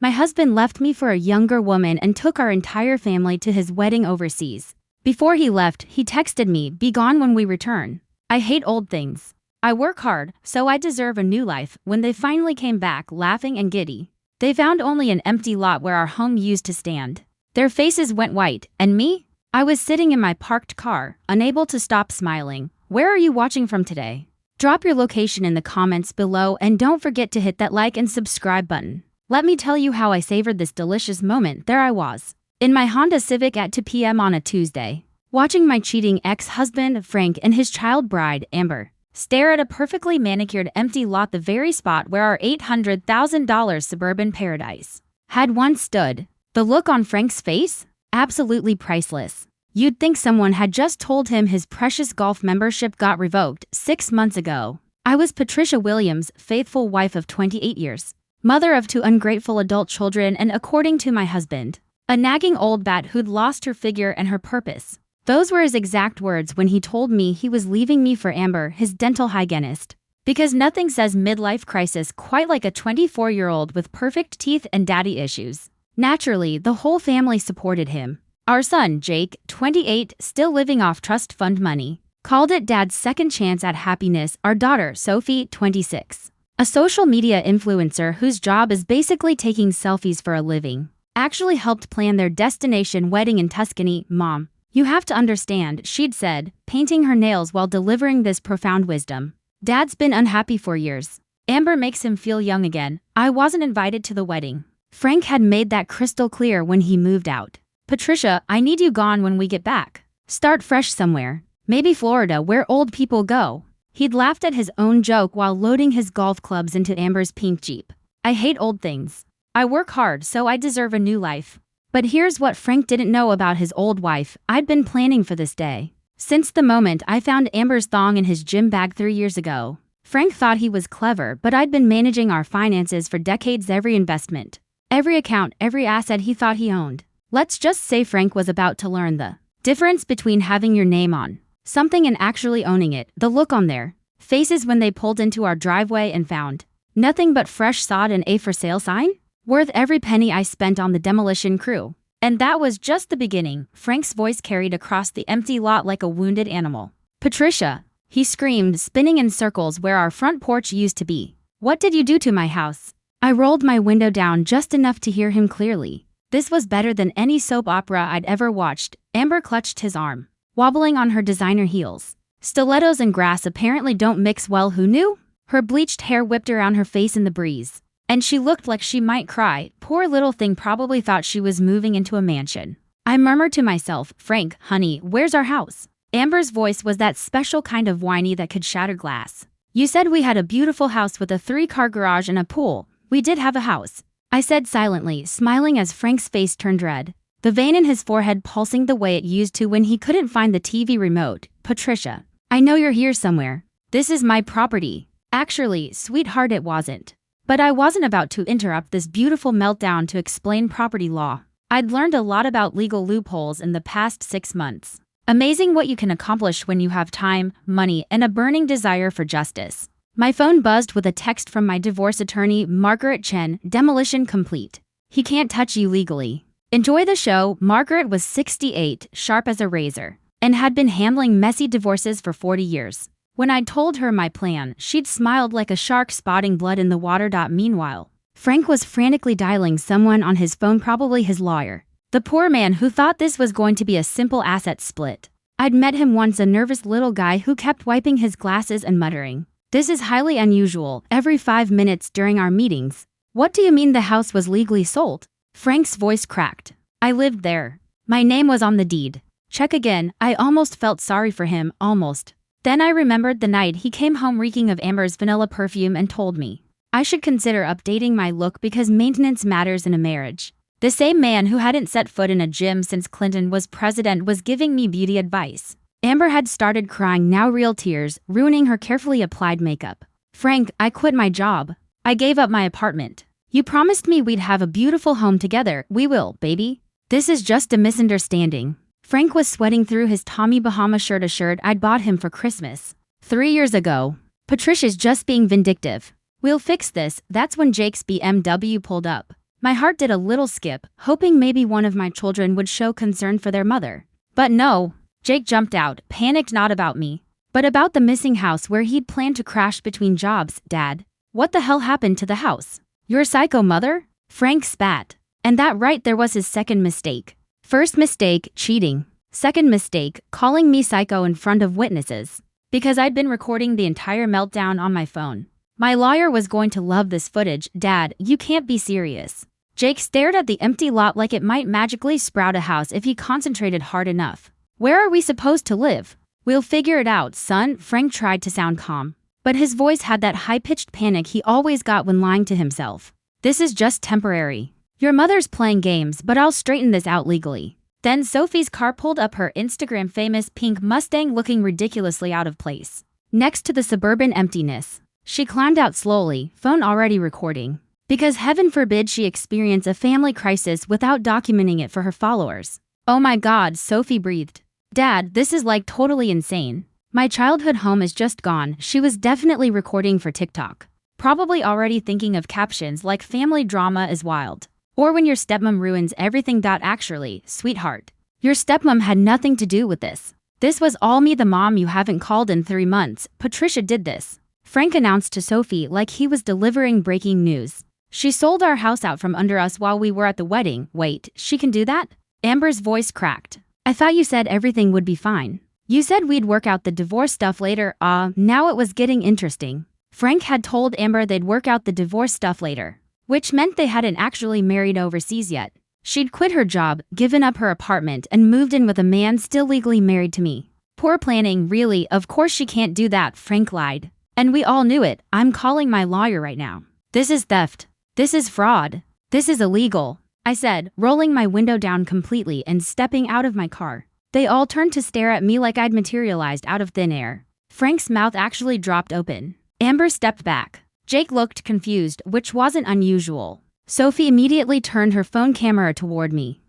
My husband left me for a younger woman and took our entire family to his wedding overseas. Before he left, he texted me, "Be gone when we return. I hate old things. I work hard, so I deserve a new life." When they finally came back, laughing and giddy, they found only an empty lot where our home used to stand. Their faces went white, and me? I was sitting in my parked car, unable to stop smiling. Where are you watching from today? Drop your location in the comments below and don't forget to hit that like and subscribe button. Let me tell you how I savored this delicious moment. There I was, in my Honda Civic at 2 p.m. on a Tuesday, watching my cheating ex-husband, Frank, and his child bride, Amber, stare at a perfectly manicured empty lot, the very spot where our $800,000 suburban paradise had once stood. The look on Frank's face? Absolutely priceless. You'd think someone had just told him his precious golf membership got revoked 6 months ago. I was Patricia Williams, faithful wife of 28 years, mother of 2 ungrateful adult children, and, according to my husband, a nagging old bat who'd lost her figure and her purpose. Those were his exact words when he told me he was leaving me for Amber, his dental hygienist. Because nothing says midlife crisis quite like a 24-year-old with perfect teeth and daddy issues. Naturally, the whole family supported him. Our son, Jake, 28, still living off trust fund money, called it Dad's second chance at happiness. Our daughter, Sophie, 26, a social media influencer whose job is basically taking selfies for a living, actually helped plan their destination wedding in Tuscany. "Mom, you have to understand," she'd said, painting her nails while delivering this profound wisdom. "Dad's been unhappy for years. Amber makes him feel young again. I wasn't invited to the wedding." Frank had made that crystal clear when he moved out. "Patricia, I need you gone when we get back. Start fresh somewhere. Maybe Florida, where old people go." He'd laughed at his own joke while loading his golf clubs into Amber's pink Jeep. "I hate old things. I work hard, so I deserve a new life." But here's what Frank didn't know about his old wife. I'd been planning for this day since the moment I found Amber's thong in his gym bag 3 years ago. Frank thought he was clever, but I'd been managing our finances for decades. Every investment, every account, every asset he thought he owned. Let's just say Frank was about to learn the difference between having your name on something and actually owning it. The look on their faces when they pulled into our driveway and found nothing but fresh sod and a for sale sign? Worth every penny I spent on the demolition crew. And that was just the beginning. Frank's voice carried across the empty lot like a wounded animal. "Patricia," he screamed, spinning in circles where our front porch used to be. "What did you do to my house?" I rolled my window down just enough to hear him clearly. This was better than any soap opera I'd ever watched. Amber clutched his arm, wobbling on her designer heels. Stilettos and grass apparently don't mix well, who knew? Her bleached hair whipped around her face in the breeze, and she looked like she might cry. Poor little thing probably thought she was moving into a mansion. I murmured to myself, "Frank, honey, where's our house?" Amber's voice was that special kind of whiny that could shatter glass. "You said we had a beautiful house with a 3-car garage and a pool. We did have a house," I said silently, smiling as Frank's face turned red, the vein in his forehead pulsing the way it used to when he couldn't find the TV remote. "Patricia, I know you're here somewhere. This is my property." Actually, sweetheart, it wasn't. But I wasn't about to interrupt this beautiful meltdown to explain property law. I'd learned a lot about legal loopholes in the past 6 months. Amazing what you can accomplish when you have time, money, and a burning desire for justice. My phone buzzed with a text from my divorce attorney, Margaret Chen. "Demolition complete. He can't touch you legally. Enjoy the show." Margaret was 68, sharp as a razor, and had been handling messy divorces for 40 years. When I'd told her my plan, she'd smiled like a shark spotting blood in the water. Meanwhile, Frank was frantically dialing someone on his phone, probably his lawyer. The poor man who thought this was going to be a simple asset split. I'd met him once, a nervous little guy who kept wiping his glasses and muttering, "This is highly unusual," every 5 minutes during our meetings. "What do you mean the house was legally sold?" Frank's voice cracked. "I lived there. My name was on the deed." Check again. I almost felt sorry for him, almost. Then I remembered the night he came home reeking of Amber's vanilla perfume and told me I should consider updating my look because maintenance matters in a marriage. The same man who hadn't set foot in a gym since Clinton was president was giving me beauty advice. Amber had started crying, now real tears, ruining her carefully applied makeup. "Frank, I quit my job. I gave up my apartment. You promised me we'd have a beautiful home together." "We will, baby. This is just a misunderstanding." Frank was sweating through his Tommy Bahama shirt, a shirt I'd bought him for Christmas 3 years ago. "Patricia's just being vindictive. We'll fix this." That's when Jake's BMW pulled up. My heart did a little skip, hoping maybe one of my children would show concern for their mother. But no. Jake jumped out, panicked not about me, but about the missing house where he'd planned to crash between jobs. Dad, what the hell happened to the house? Your psycho mother? Frank spat. And that right there was his second mistake. First mistake, cheating. Second mistake, calling me psycho in front of witnesses. Because I'd been recording the entire meltdown on my phone. My lawyer was going to love this footage. Dad, you can't be serious. Jake stared at the empty lot like it might magically sprout a house if he concentrated hard enough. Where are we supposed to live? We'll figure it out, son. Frank tried to sound calm, but his voice had that high-pitched panic he always got when lying to himself. This is just temporary. Your mother's playing games, but I'll straighten this out legally. Then Sophie's car pulled up, her Instagram-famous pink Mustang looking ridiculously out of place. Next to the suburban emptiness. She climbed out slowly, phone already recording. Because heaven forbid she experience a family crisis without documenting it for her followers. Oh my God, Sophie breathed. Dad, this is like totally insane. My childhood home is just gone. She was definitely recording for TikTok. Probably already thinking of captions like family drama is wild. Or when your stepmom ruins everything. Actually, sweetheart, your stepmom had nothing to do with this. This was all me, the mom you haven't called in 3 months. Patricia did this. Frank announced to Sophie like he was delivering breaking news. She sold our house out from under us while we were at the wedding. Wait, she can do that? Amber's voice cracked. I thought you said everything would be fine. You said we'd work out the divorce stuff later. Now it was getting interesting. Frank had told Amber they'd work out the divorce stuff later, which meant they hadn't actually married overseas yet. She'd quit her job, given up her apartment, and moved in with a man still legally married to me. Poor planning, really. Of course she can't do that, Frank lied. And we all knew it. I'm calling my lawyer right now. This is theft. This is fraud. This is illegal, I said, rolling my window down completely and stepping out of my car. They all turned to stare at me like I'd materialized out of thin air. Frank's mouth actually dropped open. Amber stepped back. Jake looked confused, which wasn't unusual. Sophie immediately turned her phone camera toward me.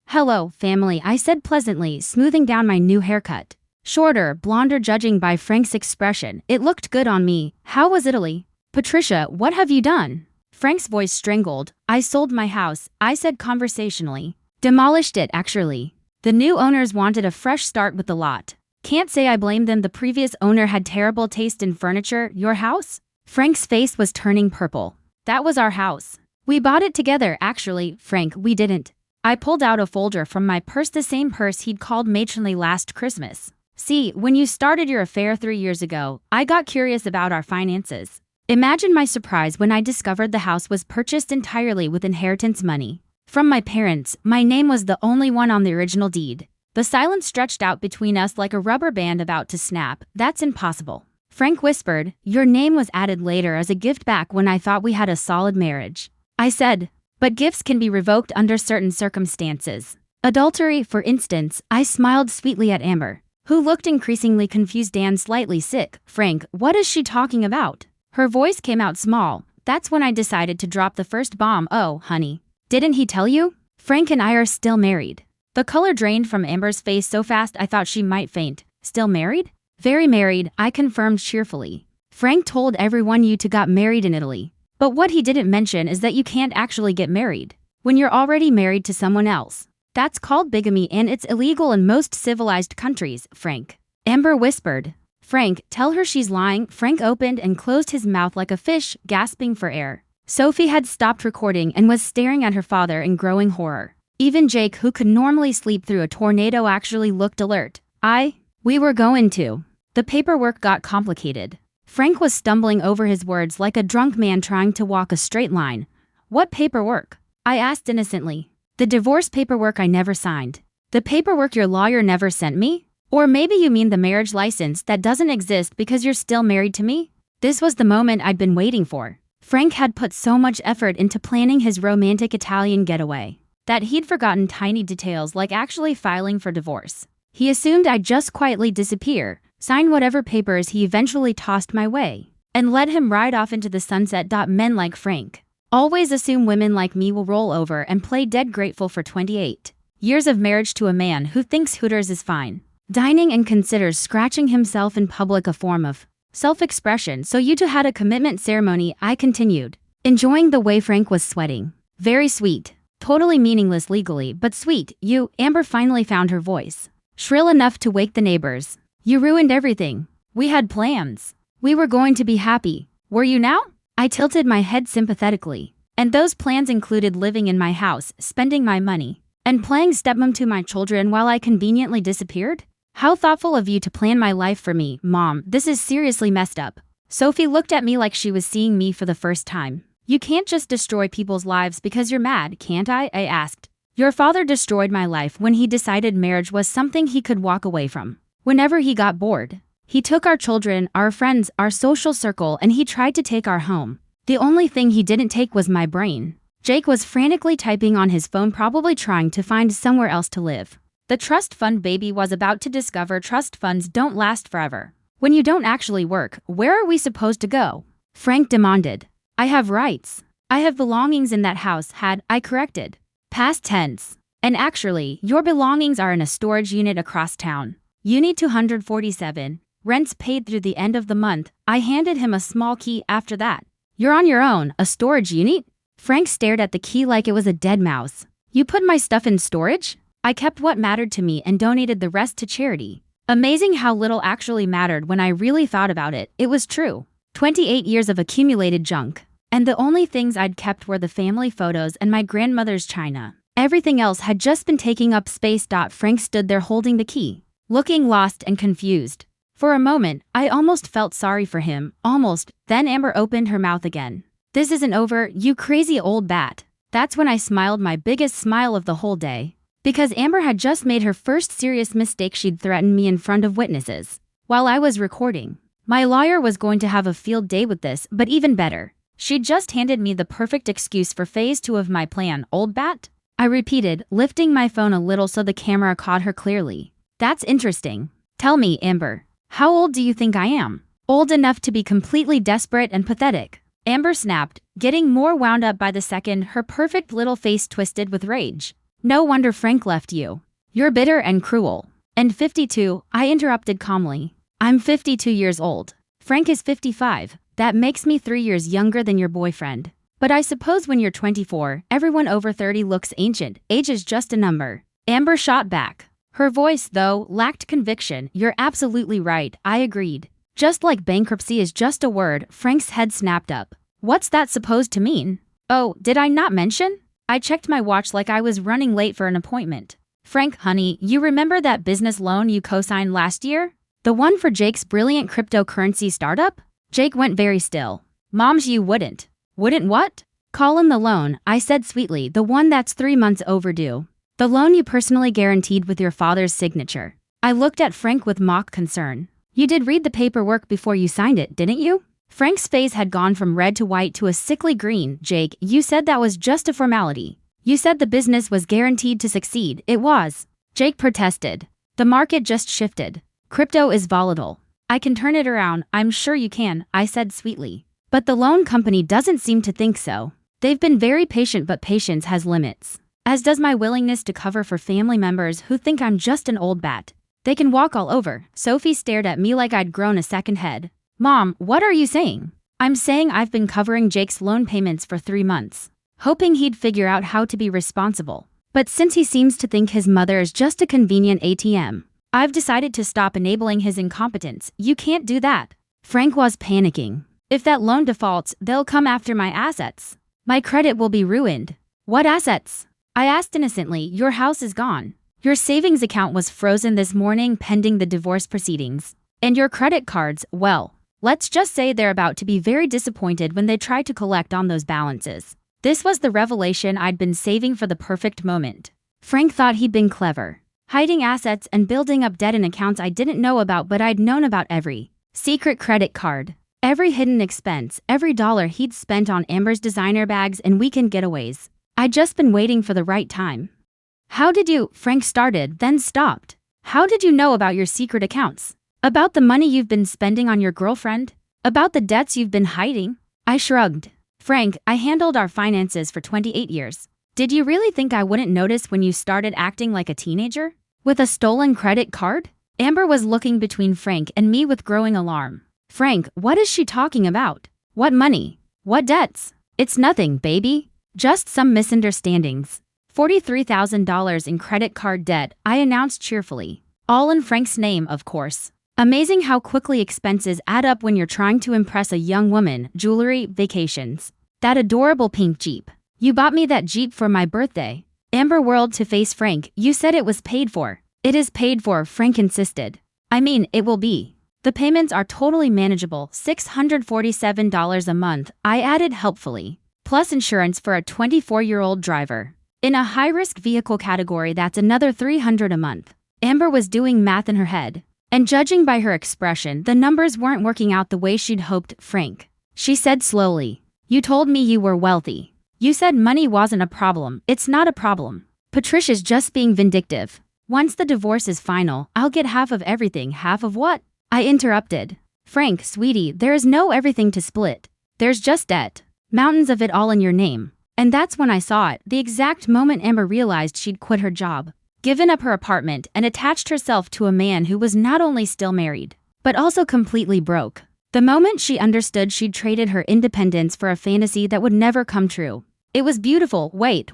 Hello, family, I said pleasantly, smoothing down my new haircut. Shorter, blonder judging by Frank's expression. It looked good on me. How was Italy? Patricia, what have you done? Frank's voice strangled. I sold my house, I said conversationally. Demolished it, actually. The new owners wanted a fresh start with the lot. Can't say I blame them. The previous owner had terrible taste in furniture. Your house? Frank's face was turning purple. That was our house. We bought it together, actually. Frank, we didn't. I pulled out a folder from my purse, the same purse he'd called matronly last Christmas. See, when you started your affair 3 years ago, I got curious about our finances. Imagine my surprise when I discovered the house was purchased entirely with inheritance money. From my parents, my name was the only one on the original deed. The silence stretched out between us like a rubber band about to snap. That's impossible. Frank whispered, your name was added later as a gift back when I thought we had a solid marriage. I said, but gifts can be revoked under certain circumstances. Adultery, for instance. I smiled sweetly at Amber, who looked increasingly confused and slightly sick. Frank, what is she talking about? Her voice came out small. That's when I decided to drop the first bomb. Oh, honey. Didn't he tell you? Frank and I are still married. The color drained from Amber's face so fast I thought she might faint. Still married? Very married, I confirmed cheerfully. Frank told everyone you two got married in Italy. But what he didn't mention is that you can't actually get married when you're already married to someone else. That's called bigamy and it's illegal in most civilized countries, Frank. Amber whispered. Frank, tell her she's lying. Frank opened and closed his mouth like a fish, gasping for air. Sophie had stopped recording and was staring at her father in growing horror. Even Jake, who could normally sleep through a tornado, actually looked alert. We were going to. The paperwork got complicated. Frank was stumbling over his words like a drunk man trying to walk a straight line. What paperwork? I asked innocently. The divorce paperwork I never signed. The paperwork your lawyer never sent me? Or maybe you mean the marriage license that doesn't exist because you're still married to me? This was the moment I'd been waiting for. Frank had put so much effort into planning his romantic Italian getaway that he'd forgotten tiny details like actually filing for divorce. He assumed I'd just quietly disappear, sign whatever papers he eventually tossed my way, and let him ride off into the sunset. Men like Frank always assume women like me will roll over and play dead grateful for 28 years of marriage to a man who thinks Hooters is fine dining and considers scratching himself in public a form of self-expression. So you two had a commitment ceremony, I continued, enjoying the way Frank was sweating. Very sweet. Totally meaningless legally, but sweet. You, Amber finally found her voice. Shrill enough to wake the neighbors. You ruined everything. We had plans. We were going to be happy. Were you now? I tilted my head sympathetically. And those plans included living in my house, spending my money, and playing stepmom to my children while I conveniently disappeared? How thoughtful of you to plan my life for me, Mom. This is seriously messed up. Sophie looked at me like she was seeing me for the first time. You can't just destroy people's lives because you're mad, can't I asked. Your father destroyed my life when he decided marriage was something he could walk away from. Whenever he got bored, he took our children, our friends, our social circle, and he tried to take our home. The only thing he didn't take was my brain. Jake was frantically typing on his phone, probably trying to find somewhere else to live. The trust fund baby was about to discover trust funds don't last forever. When you don't actually work, where are we supposed to go? Frank demanded. I have rights. I have belongings in that house, I corrected. Past tense. And actually, your belongings are in a storage unit across town. Unit 247. Rent's paid through the end of the month. I handed him a small key after that. You're on your own, a storage unit? Frank stared at the key like it was a dead mouse. You put my stuff in storage? I kept what mattered to me and donated the rest to charity. Amazing how little actually mattered when I really thought about it. It was true. 28 years of accumulated junk. And the only things I'd kept were the family photos and my grandmother's china. Everything else had just been taking up space. Frank stood there holding the key, looking lost and confused. For a moment, I almost felt sorry for him, almost. Then Amber opened her mouth again. This isn't over, you crazy old bat. That's when I smiled my biggest smile of the whole day. Because Amber had just made her first serious mistake. She'd threatened me in front of witnesses while I was recording. My lawyer was going to have a field day with this, but even better, she'd just handed me the perfect excuse for phase 2 of my plan, old bat. I repeated, lifting my phone a little so the camera caught her clearly. That's interesting. Tell me, Amber. How old do you think I am? Old enough to be completely desperate and pathetic. Amber snapped, getting more wound up by the second, her perfect little face twisted with rage. No wonder Frank left you. You're bitter and cruel. And 52, I interrupted calmly. I'm 52 years old. Frank is 55. That makes me 3 years younger than your boyfriend. But I suppose when you're 24, everyone over 30 looks ancient. Age is just a number. Amber shot back. Her voice, though, lacked conviction. You're absolutely right, I agreed. Just like bankruptcy is just a word. Frank's head snapped up. What's that supposed to mean? Oh, did I not mention? I checked my watch like I was running late for an appointment. Frank, honey, you remember that business loan you co-signed last year? The one for Jake's brilliant cryptocurrency startup? Jake went very still. Moms, you wouldn't. Wouldn't what? Call in the loan, I said sweetly, the one that's 3 months overdue. The loan you personally guaranteed with your father's signature. I looked at Frank with mock concern. You did read the paperwork before you signed it, didn't you? Frank's face had gone from red to white to a sickly green. Jake, you said that was just a formality. You said the business was guaranteed to succeed. It was. Jake protested. The market just shifted. Crypto is volatile. I can turn it around, I'm sure you can, I said sweetly. But the loan company doesn't seem to think so. They've been very patient, but patience has limits. As does my willingness to cover for family members who think I'm just an old bat. They can walk all over. Sophie stared at me like I'd grown a second head. Mom, what are you saying? I'm saying I've been covering Jake's loan payments for 3 months, hoping he'd figure out how to be responsible. But since he seems to think his mother is just a convenient ATM, I've decided to stop enabling his incompetence. You can't do that. Frank was panicking. If that loan defaults, they'll come after my assets. My credit will be ruined. What assets? I asked innocently. Your house is gone. Your savings account was frozen this morning pending the divorce proceedings. And your credit cards, well, let's just say they're about to be very disappointed when they try to collect on those balances. This was the revelation I'd been saving for the perfect moment. Frank thought he'd been clever, hiding assets and building up debt in accounts I didn't know about, but I'd known about every secret credit card, every hidden expense, every dollar he'd spent on Amber's designer bags and weekend getaways. I'd just been waiting for the right time. How did you? Frank started, then stopped. How did you know about your secret accounts? About the money you've been spending on your girlfriend? About the debts you've been hiding? I shrugged. Frank, I handled our finances for 28 years. Did you really think I wouldn't notice when you started acting like a teenager? With a stolen credit card? Amber was looking between Frank and me with growing alarm. Frank, what is she talking about? What money? What debts? It's nothing, baby. Just some misunderstandings. $43,000 in credit card debt, I announced cheerfully. All in Frank's name, of course. Amazing how quickly expenses add up when you're trying to impress a young woman, jewelry, vacations. That adorable pink Jeep. You bought me that Jeep for my birthday. Amber whirled to face Frank. You said it was paid for. It is paid for, Frank insisted. I mean, it will be. The payments are totally manageable, $647 a month, I added helpfully. Plus insurance for a 24-year-old driver. In a high-risk vehicle category, that's another $300 a month. Amber was doing math in her head. And judging by her expression, the numbers weren't working out the way she'd hoped. Frank. She said slowly. You told me you were wealthy. You said money wasn't a problem. It's not a problem. Patricia's just being vindictive. Once the divorce is final, I'll get half of everything. Half of what? I interrupted. Frank, sweetie, there is no everything to split. There's just debt. Mountains of it all in your name. And that's when I saw it, the exact moment Amber realized she'd quit her job, given up her apartment, and attached herself to a man who was not only still married, but also completely broke. The moment she understood she'd traded her independence for a fantasy that would never come true. It was beautiful. Wait.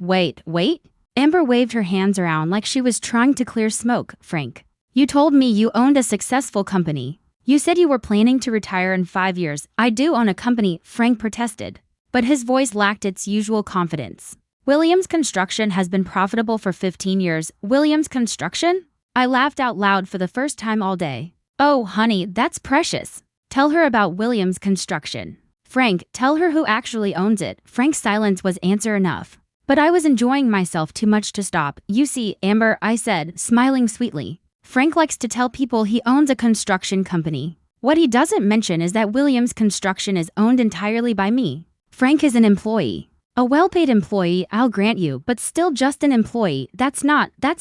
Amber waved her hands around like she was trying to clear smoke. Frank, you told me you owned a successful company. You said you were planning to retire in 5 years. I do own a company, Frank protested. But his voice lacked its usual confidence. Williams Construction has been profitable for 15 years. Williams Construction? I laughed out loud for the first time all day. Oh, honey, that's precious. Tell her about Williams Construction. Frank, tell her who actually owns it. Frank's silence was answer enough. But I was enjoying myself too much to stop. You see, Amber, I said, smiling sweetly. Frank likes to tell people he owns a construction company. What he doesn't mention is that Williams Construction is owned entirely by me. Frank is an employee. A well-paid employee, I'll grant you, but still just an employee. That's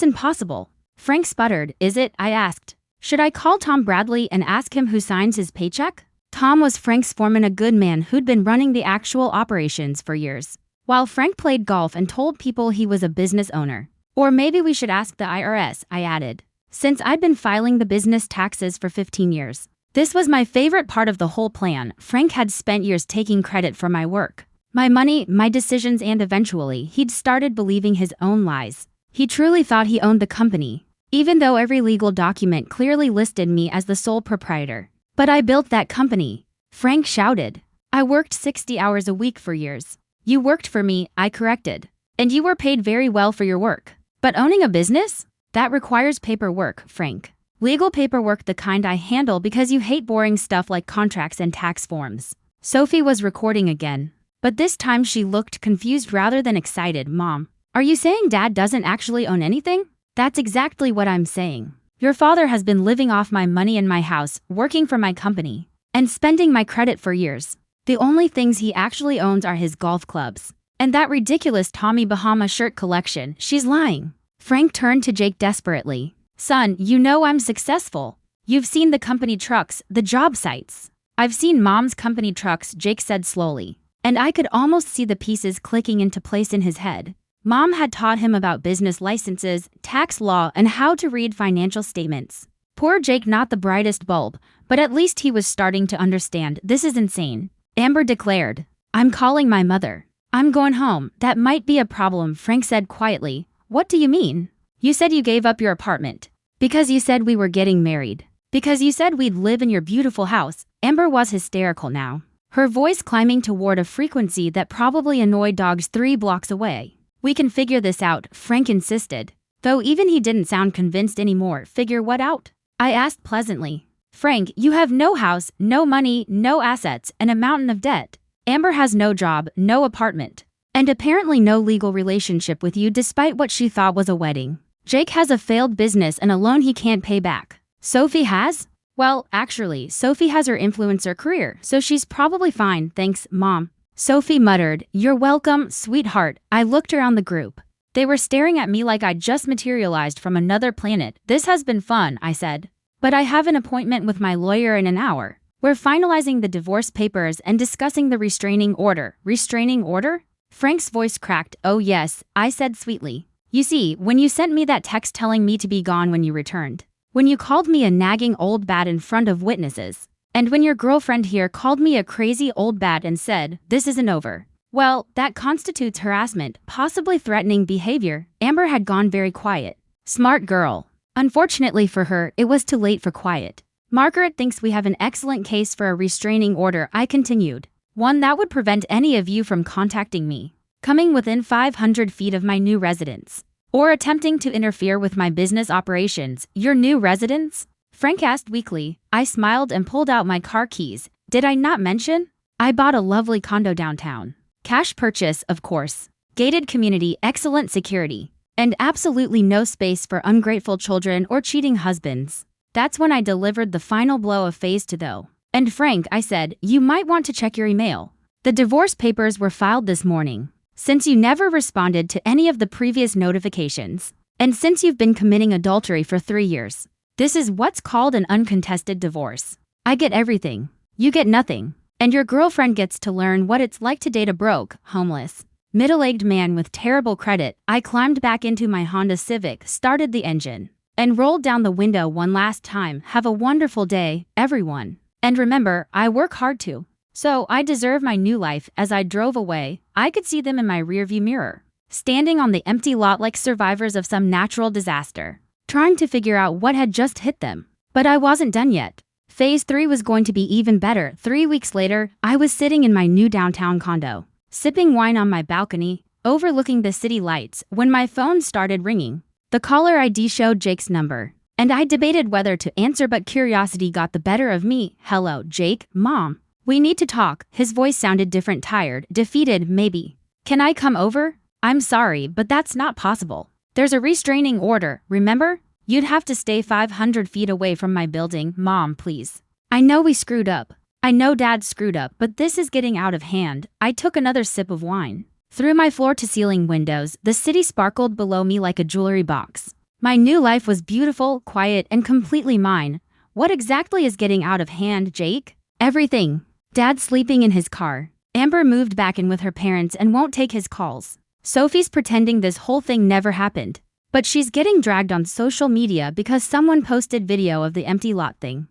impossible. Frank sputtered. Is it? I asked. Should I call Tom Bradley and ask him who signs his paycheck? Tom was Frank's foreman, a good man who'd been running the actual operations for years, while Frank played golf and told people he was a business owner. Or maybe we should ask the IRS, I added, since I'd been filing the business taxes for 15 years. This was my favorite part of the whole plan. Frank had spent years taking credit for my work, my money, my decisions, and eventually, he'd started believing his own lies. He truly thought he owned the company, even though every legal document clearly listed me as the sole proprietor. But I built that company, Frank shouted. I worked 60 hours a week for years. You worked for me, I corrected. And you were paid very well for your work. But owning a business? That requires paperwork, Frank. Legal paperwork, the kind I handle because you hate boring stuff like contracts and tax forms. Sophie was recording again. But this time she looked confused rather than excited. Mom, are you saying Dad doesn't actually own anything? That's exactly what I'm saying. Your father has been living off my money in my house, working for my company, and spending my credit for years. The only things he actually owns are his golf clubs and that ridiculous Tommy Bahama shirt collection. She's lying. Frank turned to Jake desperately. Son, you know I'm successful. You've seen the company trucks, the job sites. I've seen Mom's company trucks, Jake said slowly. And I could almost see the pieces clicking into place in his head. Mom had taught him about business licenses, tax law, and how to read financial statements. Poor Jake, not the brightest bulb, but at least he was starting to understand. This is insane, Amber declared. I'm calling my mother. I'm going home. That might be a problem, Frank said quietly. What do you mean? You said you gave up your apartment. Because you said we were getting married. Because you said we'd live in your beautiful house. Amber was hysterical now, her voice climbing toward a frequency that probably annoyed dogs 3 blocks away. We can figure this out, Frank insisted. Though even he didn't sound convinced anymore. Figure what out? I asked pleasantly. Frank, you have no house, no money, no assets, and a mountain of debt. Amber has no job, no apartment, and apparently no legal relationship with you despite what she thought was a wedding. Jake has a failed business and a loan he can't pay back. Sophie has? Well, actually, Sophie has her influencer career, so she's probably fine, thanks, Mom. Sophie muttered, You're welcome, sweetheart. I looked around the group. They were staring at me like I'd just materialized from another planet. This has been fun, I said. But I have an appointment with my lawyer in an hour. We're finalizing the divorce papers and discussing the restraining order. Restraining order? Frank's voice cracked. Oh yes, I said sweetly. You see, when you sent me that text telling me to be gone when you returned, when you called me a nagging old bat in front of witnesses, and when your girlfriend here called me a crazy old bat and said, this isn't over, Well, that constitutes harassment, possibly threatening behavior. Amber had gone very quiet. Smart girl. Unfortunately for her, it was too late for quiet. Margaret thinks we have an excellent case for a restraining order, I continued. One that would prevent any of you from contacting me, coming within 500 feet of my new residence, or attempting to interfere with my business operations. Your new residence? Frank asked weakly. I smiled and pulled out my car keys. Did I not mention? I bought a lovely condo downtown. Cash purchase, of course. Gated community, excellent security, and absolutely no space for ungrateful children or cheating husbands. That's when I delivered the final blow of phase 2 though. And Frank, I said, you might want to check your email. The divorce papers were filed this morning. Since you never responded to any of the previous notifications, and since you've been committing adultery for 3 years, this is what's called an uncontested divorce. I get everything. You get nothing. And your girlfriend gets to learn what it's like to date a broke, homeless, middle-aged man with terrible credit. I climbed back into my Honda Civic, started the engine, and rolled down the window one last time. Have a wonderful day, everyone. And remember, I work hard too. So I deserve my new life. As I drove away, I could see them in my rearview mirror, standing on the empty lot like survivors of some natural disaster, trying to figure out what had just hit them. But I wasn't done yet. Phase 3 was going to be even better. 3 weeks later, I was sitting in my new downtown condo, sipping wine on my balcony, overlooking the city lights, when my phone started ringing. The caller ID showed Jake's number, and I debated whether to answer, but curiosity got the better of me. Hello, Jake, Mom. We need to talk. His voice sounded different, tired, defeated, maybe. Can I come over? I'm sorry, but that's not possible. There's a restraining order, remember? You'd have to stay 500 feet away from my building. Mom, please. I know we screwed up. I know Dad screwed up, but this is getting out of hand. I took another sip of wine. Through my floor-to-ceiling windows, the city sparkled below me like a jewelry box. My new life was beautiful, quiet, and completely mine. What exactly is getting out of hand, Jake? Everything. Dad's sleeping in his car. Amber moved back in with her parents and won't take his calls. Sophie's pretending this whole thing never happened. But she's getting dragged on social media because someone posted video of the empty lot thing.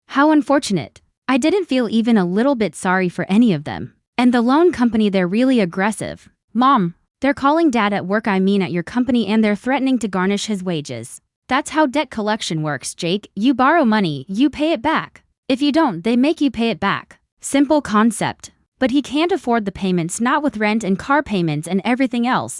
How unfortunate. I didn't feel even a little bit sorry for any of them. And the loan company, they're really aggressive. Mom, they're calling Dad at work, I mean at your company, and they're threatening to garnish his wages. That's how debt collection works, Jake. You borrow money, you pay it back. If you don't, they make you pay it back. Simple concept. But he can't afford the payments, not with rent and car payments and everything else.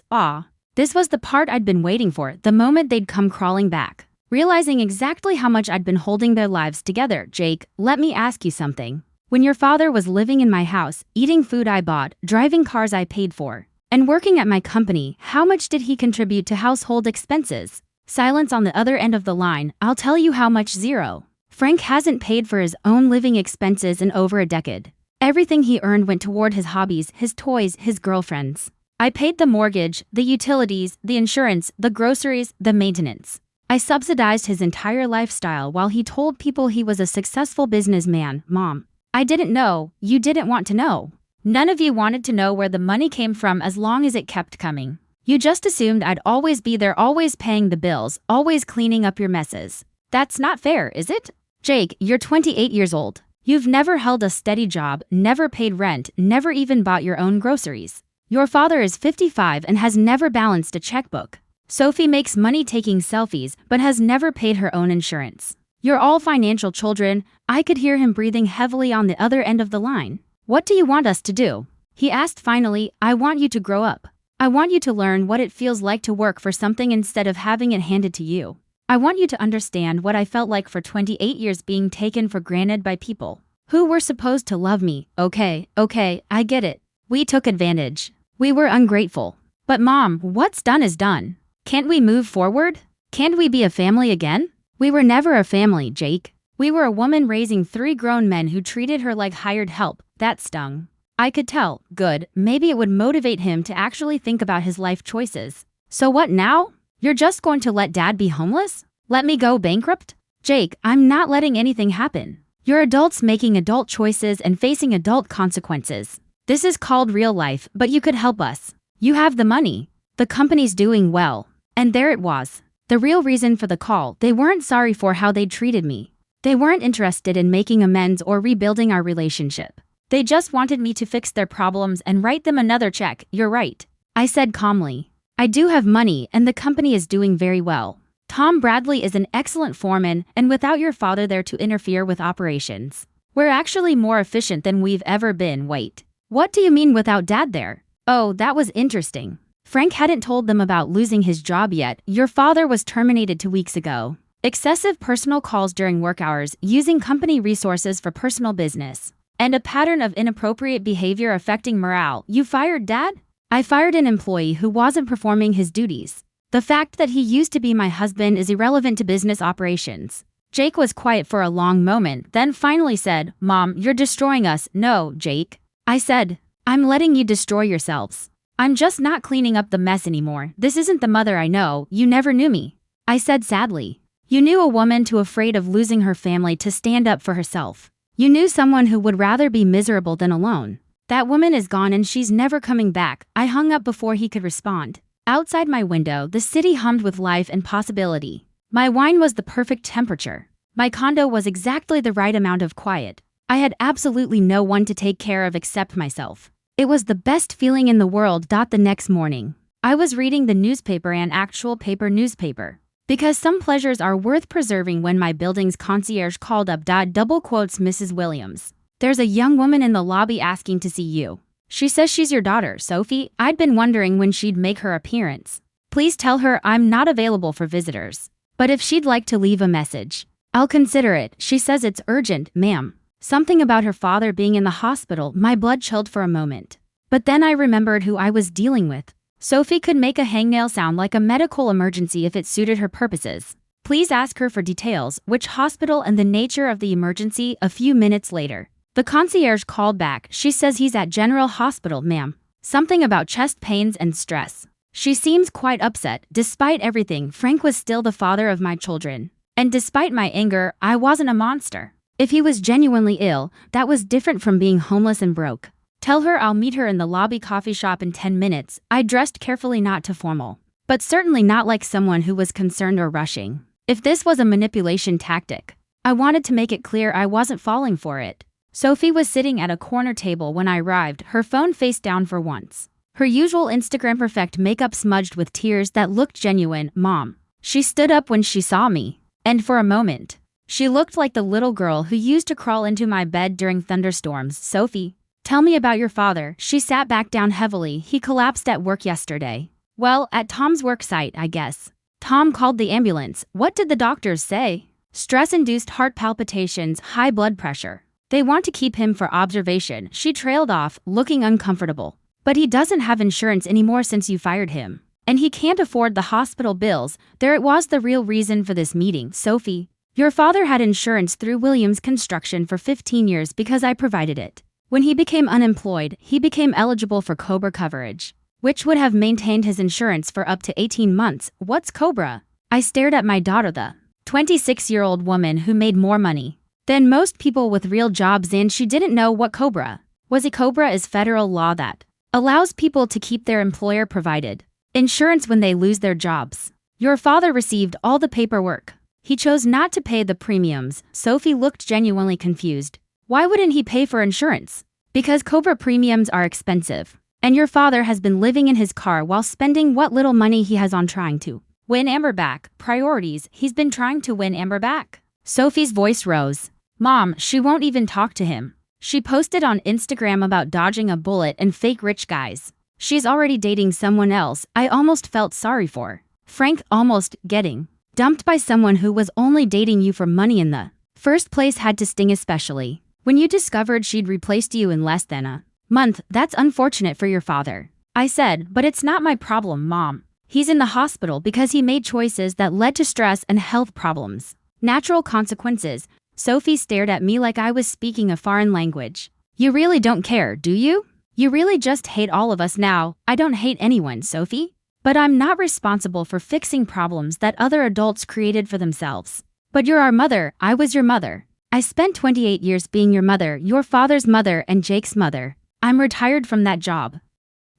This was the part I'd been waiting for, the moment they'd come crawling back, realizing exactly how much I'd been holding their lives together. Jake, let me ask you something. When your father was living in my house, eating food I bought, driving cars I paid for, and working at my company, how much did he contribute to household expenses? Silence on the other end of the line. I'll tell you how much. Zero. Frank hasn't paid for his own living expenses in over a decade. Everything he earned went toward his hobbies, his toys, his girlfriends. I paid the mortgage, the utilities, the insurance, the groceries, the maintenance. I subsidized his entire lifestyle while he told people he was a successful businessman. Mom, I didn't know. You didn't want to know. None of you wanted to know where the money came from as long as it kept coming. You just assumed I'd always be there, always paying the bills, always cleaning up your messes. That's not fair, is it? Jake, you're 28 years old. You've never held a steady job, never paid rent, never even bought your own groceries. Your father is 55 and has never balanced a checkbook. Sophie makes money taking selfies but has never paid her own insurance. You're all financial children. I could hear him breathing heavily on the other end of the line. What do you want us to do? He asked finally. I want you to grow up. I want you to learn what it feels like to work for something instead of having it handed to you. I want you to understand what I felt like for 28 years, being taken for granted by people who were supposed to love me. Okay, I get it. We took advantage. We were ungrateful. But Mom, what's done is done. Can't we move forward? Can't we be a family again? We were never a family, Jake. We were a woman raising 3 grown men who treated her like hired help. That stung. I could tell. Good, maybe it would motivate him to actually think about his life choices. So what now? You're just going to let Dad be homeless? Let me go bankrupt? Jake, I'm not letting anything happen. You're adults making adult choices and facing adult consequences. This is called real life, but you could help us. You have the money. The company's doing well. And there it was. The real reason for the call. They weren't sorry for how they'd treated me. They weren't interested in making amends or rebuilding our relationship. They just wanted me to fix their problems and write them another check, you're right. I said calmly. I do have money and the company is doing very well. Tom Bradley is an excellent foreman, and without your father there to interfere with operations, we're actually more efficient than we've ever been. Wait. What do you mean without Dad there? Oh, that was interesting. Frank hadn't told them about losing his job yet. Your father was terminated 2 weeks ago. Excessive personal calls during work hours, using company resources for personal business, and a pattern of inappropriate behavior affecting morale. You fired Dad? I fired an employee who wasn't performing his duties. The fact that he used to be my husband is irrelevant to business operations. Jake was quiet for a long moment, then finally said, Mom, you're destroying us. No, Jake. I said, I'm letting you destroy yourselves. I'm just not cleaning up the mess anymore. This isn't the mother I know. You never knew me. I said sadly. You knew a woman too afraid of losing her family to stand up for herself. You knew someone who would rather be miserable than alone. That woman is gone and she's never coming back. I hung up before he could respond. Outside my window, the city hummed with life and possibility. My wine was the perfect temperature. My condo was exactly the right amount of quiet. I had absolutely no one to take care of except myself. It was the best feeling in the world. The next morning, I was reading the newspaper, an actual paper newspaper. Because some pleasures are worth preserving, when my building's concierge called up. Double quotes, Mrs. Williams. There's a young woman in the lobby asking to see you. She says she's your daughter, Sophie. I'd been wondering when she'd make her appearance. Please tell her I'm not available for visitors. But if she'd like to leave a message, I'll consider it. She says it's urgent, ma'am. Something about her father being in the hospital. My blood chilled for a moment. But then I remembered who I was dealing with. Sophie could make a hangnail sound like a medical emergency if it suited her purposes. Please ask her for details, which hospital and the nature of the emergency. A few minutes later, the concierge called back. She says he's at General Hospital, ma'am. Something about chest pains and stress. She seems quite upset. Despite everything, Frank was still the father of my children. And despite my anger, I wasn't a monster. If he was genuinely ill, that was different from being homeless and broke. Tell her I'll meet her in the lobby coffee shop in 10 minutes. I dressed carefully, not too formal, but certainly not like someone who was concerned or rushing. If this was a manipulation tactic, I wanted to make it clear I wasn't falling for it. Sophie was sitting at a corner table when I arrived, her phone face down for once. Her usual Instagram perfect makeup smudged with tears that looked genuine. Mom. She stood up when she saw me, and for a moment, she looked like the little girl who used to crawl into my bed during thunderstorms. Sophie, tell me about your father. She sat back down heavily. He collapsed at work yesterday. Well, at Tom's work site, I guess. Tom called the ambulance. What did the doctors say? Stress-induced heart palpitations, high blood pressure. They want to keep him for observation. She trailed off, looking uncomfortable. But he doesn't have insurance anymore since you fired him. And he can't afford the hospital bills. There it was, the real reason for this meeting. Sophie, your father had insurance through Williams Construction for 15 years because I provided it. When he became unemployed, he became eligible for COBRA coverage, which would have maintained his insurance for up to 18 months. What's COBRA? I stared at my daughter, the 26-year-old woman who made more money than most people with real jobs, and she didn't know what COBRA was. A COBRA is federal law that allows people to keep their employer-provided insurance when they lose their jobs. Your father received all the paperwork. He chose not to pay the premiums. Sophie looked genuinely confused. Why wouldn't he pay for insurance? Because COBRA premiums are expensive. And your father has been living in his car while spending what little money he has on trying to win Amber back. Priorities. He's been trying to win Amber back. Sophie's voice rose. Mom, she won't even talk to him. She posted on Instagram about dodging a bullet and fake rich guys. She's already dating someone else. I almost felt sorry for Frank, almost getting dumped by someone who was only dating you for money in the first place had to sting, especially when you discovered she'd replaced you in less than a month. That's unfortunate for your father. I said, but it's not my problem, Mom. He's in the hospital because he made choices that led to stress and health problems. Natural consequences. Sophie stared at me like I was speaking a foreign language. You really don't care, do you? You really just hate all of us now. I don't hate anyone, Sophie. But I'm not responsible for fixing problems that other adults created for themselves. But you're our mother. I was your mother. I spent 28 years being your mother, your father's mother, and Jake's mother. I'm retired from that job.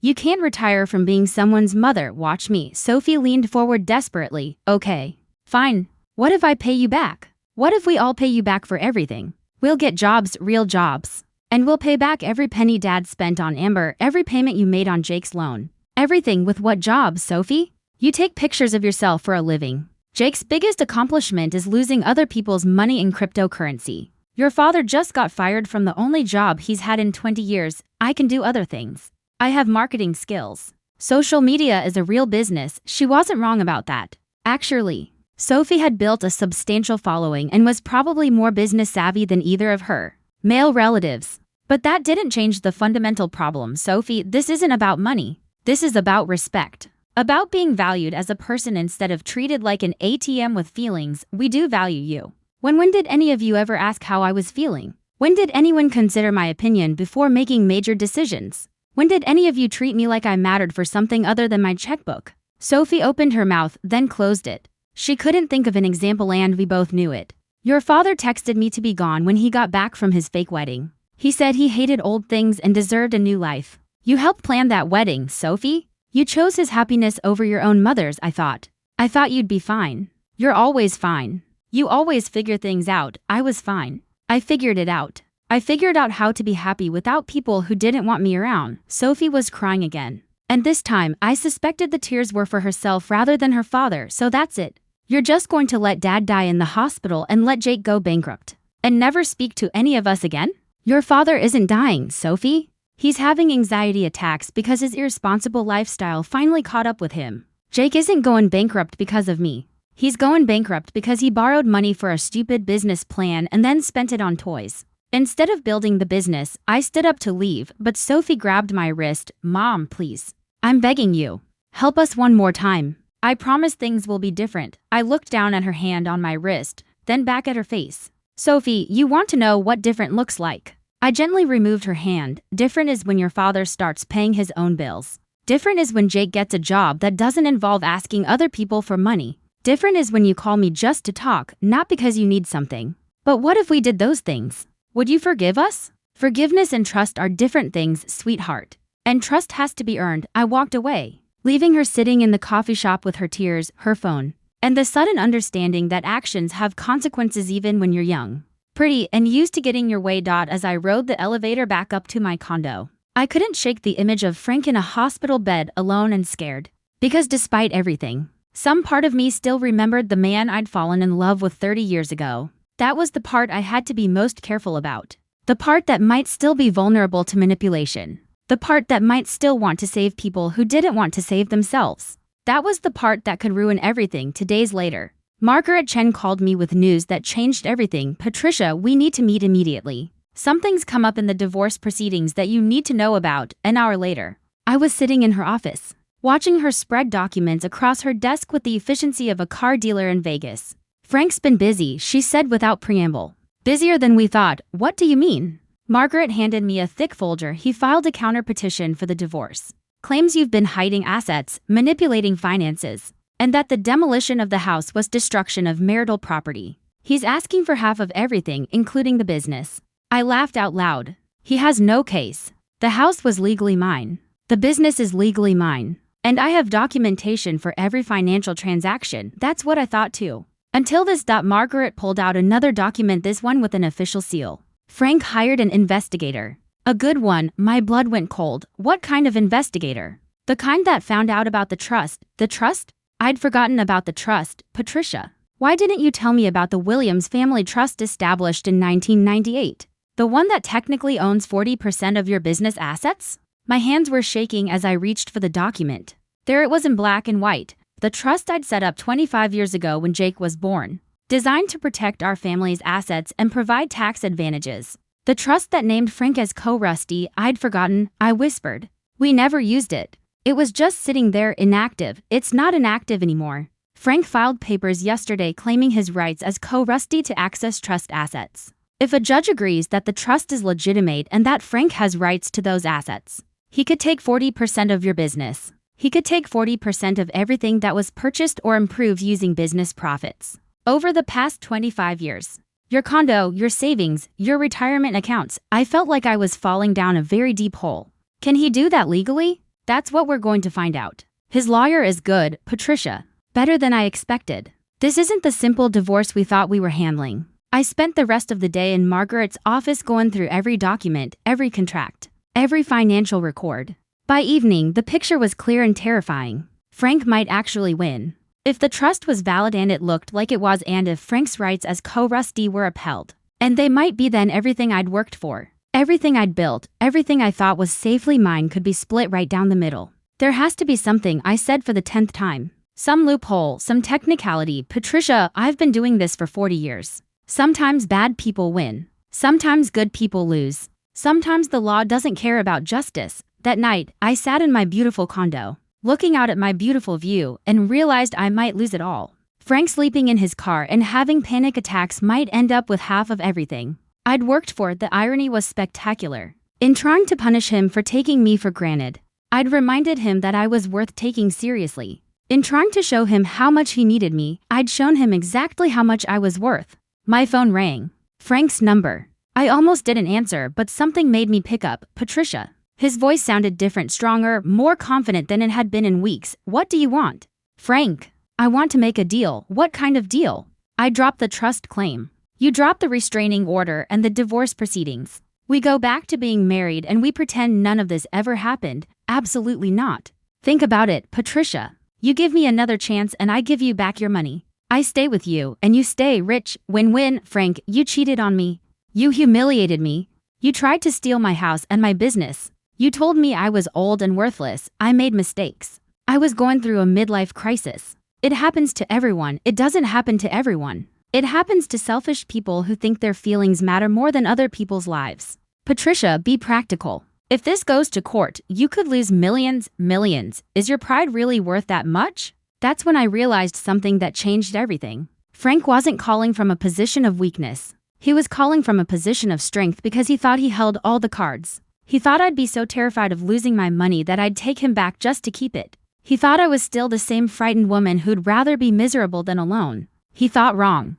You can't retire from being someone's mother. Watch me. Sophie leaned forward desperately. Okay. Fine. What if I pay you back? What if we all pay you back for everything? We'll get jobs, real jobs. And we'll pay back every penny Dad spent on Amber, every payment you made on Jake's loan. Everything. With what job, Sophie? You take pictures of yourself for a living. Jake's biggest accomplishment is losing other people's money in cryptocurrency. Your father just got fired from the only job he's had in 20 years. I can do other things. I have marketing skills. Social media is a real business. She wasn't wrong about that. Actually, Sophie had built a substantial following and was probably more business savvy than either of her male relatives. But that didn't change the fundamental problem. Sophie, this isn't about money. This is about respect. About being valued as a person instead of treated like an ATM with feelings. We do value you. When did any of you ever ask how I was feeling? When did anyone consider my opinion before making major decisions? When did any of you treat me like I mattered for something other than my checkbook? Sophie opened her mouth, then closed it. She couldn't think of an example and we both knew it. Your father texted me to be gone when he got back from his fake wedding. He said he hated old things and deserved a new life. You helped plan that wedding, Sophie. You chose his happiness over your own mother's, I thought. I thought you'd be fine. You're always fine. You always figure things out. I was fine. I figured it out. I figured out how to be happy without people who didn't want me around. Sophie was crying again. And this time, I suspected the tears were for herself rather than her father, so that's it. You're just going to let Dad die in the hospital and let Jake go bankrupt. And never speak to any of us again? Your father isn't dying, Sophie. He's having anxiety attacks because his irresponsible lifestyle finally caught up with him. Jake isn't going bankrupt because of me. He's going bankrupt because he borrowed money for a stupid business plan and then spent it on toys. Instead of building the business, I stood up to leave, but Sophie grabbed my wrist. Mom, please. I'm begging you. Help us one more time. I promise things will be different. I looked down at her hand on my wrist, then back at her face. Sophie, you want to know what different looks like? I gently removed her hand. Different is when your father starts paying his own bills. Different is when Jake gets a job that doesn't involve asking other people for money. Different is when you call me just to talk, not because you need something. But what if we did those things? Would you forgive us? Forgiveness and trust are different things, sweetheart. And trust has to be earned. I walked away, leaving her sitting in the coffee shop with her tears, her phone, and the sudden understanding that actions have consequences even when you're young, pretty, and used to getting your way. As I rode the elevator back up to my condo, I couldn't shake the image of Frank in a hospital bed, alone and scared. Because despite everything, some part of me still remembered the man I'd fallen in love with 30 years ago. That was the part I had to be most careful about. The part that might still be vulnerable to manipulation. The part that might still want to save people who didn't want to save themselves. That was the part that could ruin everything. 2 days later, Margaret Chen called me with news that changed everything. Patricia, we need to meet immediately. Something's come up in the divorce proceedings that you need to know about. An hour later, I was sitting in her office, watching her spread documents across her desk with the efficiency of a car dealer in Vegas. Frank's been busy, she said without preamble. Busier than we thought. What do you mean? Margaret handed me a thick folder. He filed a counter petition for the divorce. Claims you've been hiding assets, manipulating finances, and that the demolition of the house was destruction of marital property. He's asking for half of everything, including the business. I laughed out loud. He has no case. The house was legally mine. The business is legally mine. And I have documentation for every financial transaction. That's what I thought too. Until this. Margaret pulled out another document, this one with an official seal. Frank hired an investigator. A good one. My blood went cold. What kind of investigator? The kind that found out about the trust. The trust? I'd forgotten about the trust. Patricia, why didn't you tell me about the Williams Family Trust established in 1998? The one that technically owns 40% of your business assets? My hands were shaking as I reached for the document. There it was in black and white. The trust I'd set up 25 years ago when Jake was born. Designed to protect our family's assets and provide tax advantages. The trust that named Frank as co-trustee. I'd forgotten, I whispered. We never used it. It was just sitting there inactive. It's not inactive anymore. Frank filed papers yesterday claiming his rights as co-trustee to access trust assets. If a judge agrees that the trust is legitimate and that Frank has rights to those assets, he could take 40% of your business. He could take 40% of everything that was purchased or improved using business profits. Over the past 25 years. Your condo, your savings, your retirement accounts. I felt like I was falling down a very deep hole. Can he do that legally? That's what we're going to find out. His lawyer is good, Patricia. Better than I expected. This isn't the simple divorce we thought we were handling. I spent the rest of the day in Margaret's office going through every document, every contract, every financial record. By evening, the picture was clear and terrifying. Frank might actually win. If the trust was valid, and it looked like it was, and if Frank's rights as co-trustee were upheld, and they might be, then everything I'd worked for, everything I'd built, everything I thought was safely mine could be split right down the middle. There has to be something, I said for the 10th time. Some loophole, some technicality. Patricia, I've been doing this for 40 years. Sometimes bad people win. Sometimes good people lose. Sometimes the law doesn't care about justice. That night, I sat in my beautiful condo, looking out at my beautiful view, and realized I might lose it all. Frank sleeping in his car and having panic attacks might end up with half of everything I'd worked for. The irony was spectacular. In trying to punish him for taking me for granted, I'd reminded him that I was worth taking seriously. In trying to show him how much he needed me, I'd shown him exactly how much I was worth. My phone rang. Frank's number. I almost didn't answer, but something made me pick up. Patricia. His voice sounded different, stronger, more confident than it had been in weeks. What do you want? Frank. I want to make a deal. What kind of deal? I dropped the trust claim. You drop the restraining order and the divorce proceedings. We go back to being married and we pretend none of this ever happened. Absolutely not. Think about it, Patricia. You give me another chance and I give you back your money. I stay with you and you stay rich. Win-win. Frank, you cheated on me. You humiliated me. You tried to steal my house and my business. You told me I was old and worthless. I made mistakes. I was going through a midlife crisis. It happens to everyone. It doesn't happen to everyone. It happens to selfish people who think their feelings matter more than other people's lives. Patricia, be practical. If this goes to court, you could lose millions. Is your pride really worth that much? That's when I realized something that changed everything. Frank wasn't calling from a position of weakness. He was calling from a position of strength because he thought he held all the cards. He thought I'd be so terrified of losing my money that I'd take him back just to keep it. He thought I was still the same frightened woman who'd rather be miserable than alone. He thought wrong.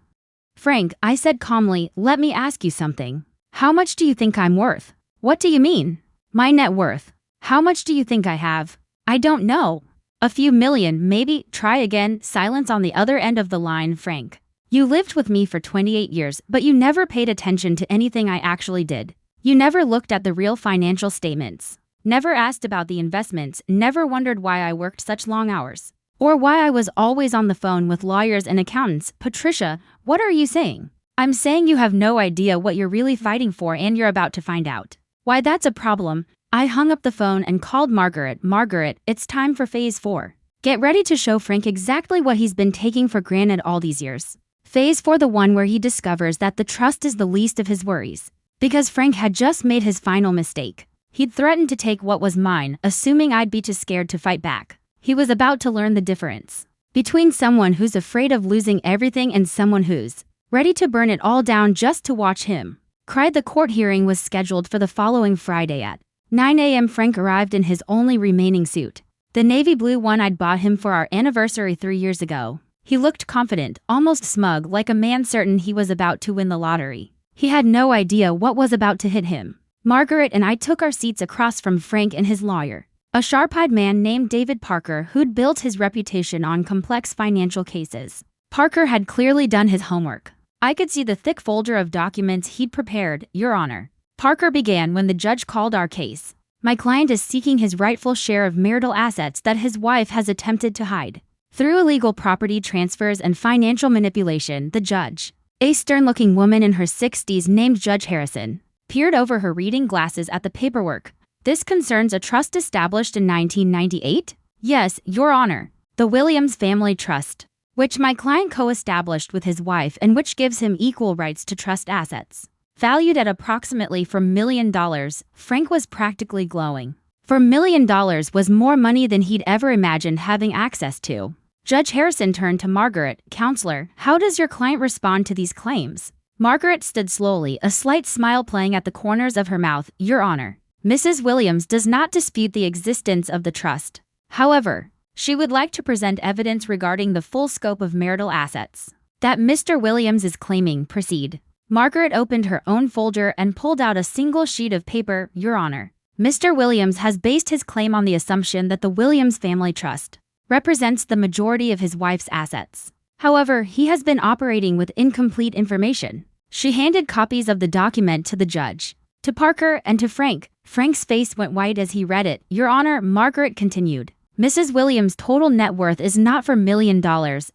Frank, I said calmly, let me ask you something. How much do you think I'm worth? What do you mean? My net worth. How much do you think I have? I don't know. A few million, maybe. Try again. Silence on the other end of the line. Frank. You lived with me for 28 years, but you never paid attention to anything I actually did. You never looked at the real financial statements. Never asked about the investments. Never wondered why I worked such long hours. Or why I was always on the phone with lawyers and accountants. Patricia, what are you saying? I'm saying you have no idea what you're really fighting for, and you're about to find out. Why, that's a problem. I hung up the phone and called Margaret. Margaret, it's time for phase 4. Get ready to show Frank exactly what he's been taking for granted all these years. Phase 4, the one where he discovers that the trust is the least of his worries. Because Frank had just made his final mistake. He'd threatened to take what was mine, assuming I'd be too scared to fight back. He was about to learn the difference between someone who's afraid of losing everything and someone who's ready to burn it all down just to watch him cry. The court hearing was scheduled for the following Friday at 9 a.m. Frank arrived in his only remaining suit, the navy blue one I'd bought him for our anniversary 3 years ago. He looked confident, almost smug, like a man certain he was about to win the lottery. He had no idea what was about to hit him. Margaret and I took our seats across from Frank and his lawyer, a sharp-eyed man named David Parker who'd built his reputation on complex financial cases. Parker had clearly done his homework. I could see the thick folder of documents he'd prepared. Your Honor, Parker began when the judge called our case. My client is seeking his rightful share of marital assets that his wife has attempted to hide through illegal property transfers and financial manipulation. The judge, a stern-looking woman in her 60s named Judge Harrison, peered over her reading glasses at the paperwork. This concerns a trust established in 1998? Yes, Your Honor. The Williams Family Trust, which my client co-established with his wife and which gives him equal rights to trust assets. Valued at approximately $4 million, Frank was practically glowing. $4 million was more money than he'd ever imagined having access to. Judge Harrison turned to Margaret. Counselor, how does your client respond to these claims? Margaret stood slowly, a slight smile playing at the corners of her mouth. Your Honor, Mrs. Williams does not dispute the existence of the trust. However, she would like to present evidence regarding the full scope of marital assets that Mr. Williams is claiming. Proceed. Margaret opened her own folder and pulled out a single sheet of paper. Your Honor, Mr. Williams has based his claim on the assumption that the Williams Family Trust represents the majority of his wife's assets. However, he has been operating with incomplete information. She handed copies of the document to the judge, to Parker, and to Frank. Frank's face went white as he read it. Your Honor, Margaret continued. Mrs. Williams' total net worth is not $4 million,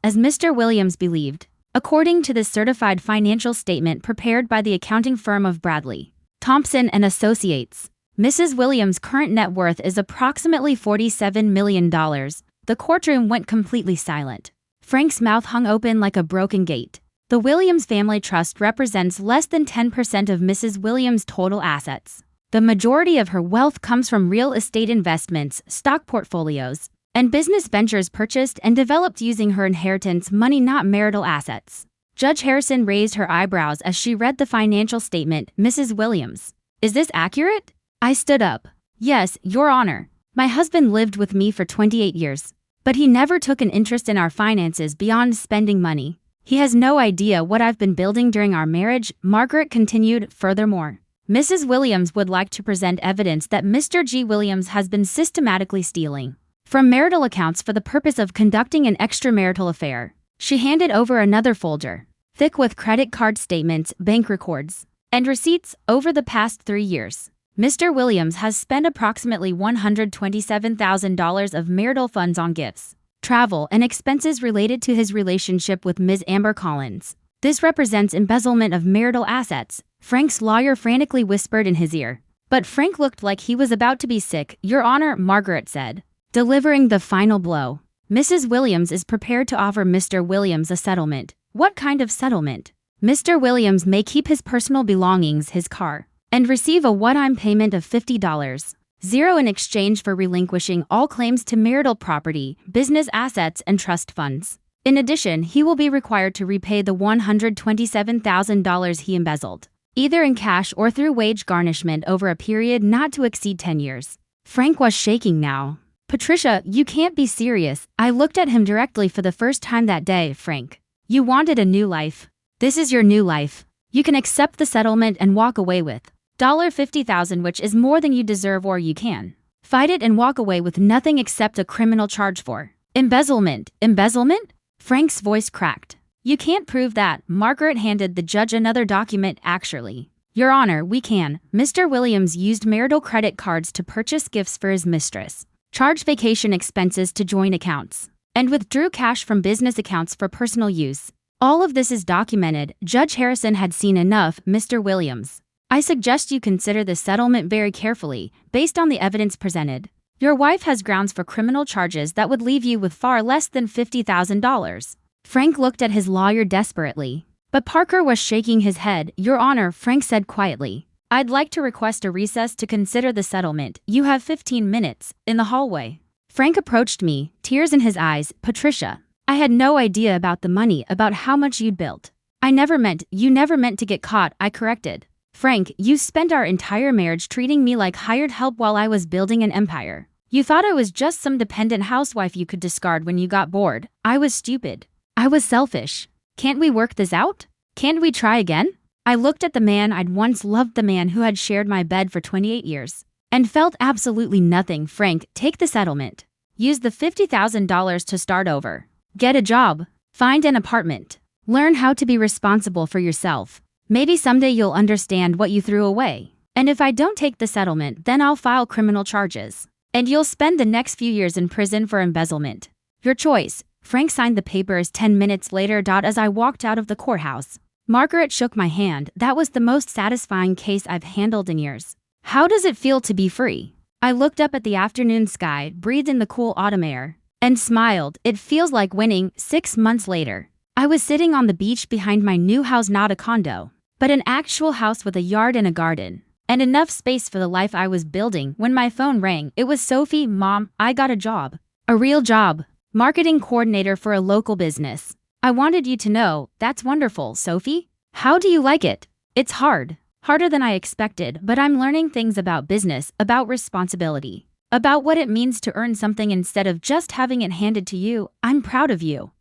as Mr. Williams believed, according to the certified financial statement prepared by the accounting firm of Bradley, Thompson and Associates. Mrs. Williams' current net worth is approximately $47 million. The courtroom went completely silent. Frank's mouth hung open like a broken gate. The Williams Family Trust represents less than 10% of Mrs. Williams' total assets. The majority of her wealth comes from real estate investments, stock portfolios, and business ventures purchased and developed using her inheritance money, not marital assets. Judge Harrison raised her eyebrows as she read the financial statement. Mrs. Williams, is this accurate? I stood up. Yes, Your Honor. My husband lived with me for 28 years, but he never took an interest in our finances beyond spending money. He has no idea what I've been building during our marriage, Margaret continued. Furthermore, Mrs. Williams would like to present evidence that Mr. G. Williams has been systematically stealing from marital accounts for the purpose of conducting an extramarital affair. She handed over another folder, thick with credit card statements, bank records, and receipts. Over the past 3 years, Mr. Williams has spent approximately $127,000 of marital funds on gifts, travel, and expenses related to his relationship with Ms. Amber Collins. This represents embezzlement of marital assets, Frank's lawyer frantically whispered in his ear. But Frank looked like he was about to be sick. Your Honor, Margaret said, delivering the final blow. Mrs. Williams is prepared to offer Mr. Williams a settlement. What kind of settlement? Mr. Williams may keep his personal belongings, his car, and receive a one-time payment of $50, zero in exchange for relinquishing all claims to marital property, business assets, and trust funds. In addition, he will be required to repay the $127,000 he embezzled, either in cash or through wage garnishment over a period not to exceed 10 years. Frank was shaking now. Patricia, you can't be serious. I looked at him directly for the first time that day. Frank, you wanted a new life. This is your new life. You can accept the settlement and walk away with $50,000, which is more than you deserve, or you can fight it and walk away with nothing except a criminal charge for embezzlement. Embezzlement? Frank's voice cracked. You can't prove that. Margaret handed the judge another document. Actually, Your Honor, we can. Mr. Williams used marital credit cards to purchase gifts for his mistress, charged vacation expenses to joint accounts, and withdrew cash from business accounts for personal use. All of this is documented. Judge Harrison had seen enough. Mr. Williams, I suggest you consider the settlement very carefully, based on the evidence presented. Your wife has grounds for criminal charges that would leave you with far less than $50,000. Frank looked at his lawyer desperately, but Parker was shaking his head. Your Honor, Frank said quietly, I'd like to request a recess to consider the settlement. You have 15 minutes, in the hallway. Frank approached me, tears in his eyes. Patricia, I had no idea about the money, about how much you'd built. You never meant to get caught, I corrected. Frank, you spent our entire marriage treating me like hired help while I was building an empire. You thought I was just some dependent housewife you could discard when you got bored. I was stupid. I was selfish. Can't we work this out? Can't we try again? I looked at the man I'd once loved, the man who had shared my bed for 28 years, and felt absolutely nothing. Frank, take the settlement. Use the $50,000 to start over. Get a job. Find an apartment. Learn how to be responsible for yourself. Maybe someday you'll understand what you threw away. And if I don't take the settlement, then I'll file criminal charges, and you'll spend the next few years in prison for embezzlement. Your choice. Frank signed the papers 10 minutes later. As I walked out of the courthouse, Margaret shook my hand. That was the most satisfying case I've handled in years. How does it feel to be free? I looked up at the afternoon sky, breathed in the cool autumn air, and smiled. It feels like winning. 6 months later, I was sitting on the beach behind my new house, not a condo, but an actual house with a yard and a garden, and enough space for the life I was building, when my phone rang. It was Sophie. Mom, I got a job. A real job. Marketing coordinator for a local business. I wanted you to know. That's wonderful, Sophie. How do you like it? It's hard. Harder than I expected, but I'm learning things about business, about responsibility, about what it means to earn something instead of just having it handed to you. I'm proud of you.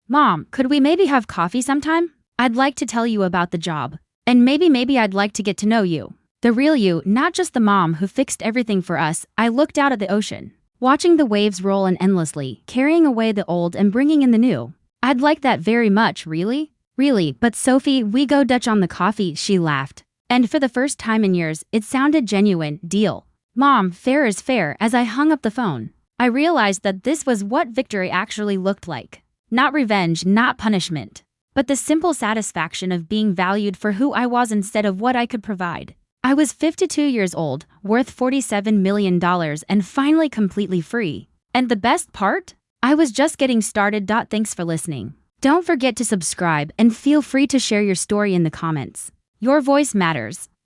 Mom, could we maybe have coffee sometime? I'd like to tell you about the job. And maybe I'd like to get to know you. The real you, not just the mom who fixed everything for us. I looked out at the ocean, watching the waves roll in endlessly, carrying away the old and bringing in the new. I'd like that very much. Really? Really, but Sophie, we go Dutch on the coffee, she laughed. And for the first time in years, it sounded genuine. Deal. Mom, fair is fair. As I hung up the phone, I realized that this was what victory actually looked like. Not revenge, not punishment, but the simple satisfaction of being valued for who I was instead of what I could provide. I was 52 years old, worth $47 million, and finally completely free. And the best part? I was just getting started. Thanks for listening. Don't forget to subscribe and feel free to share your story in the comments. Your voice matters.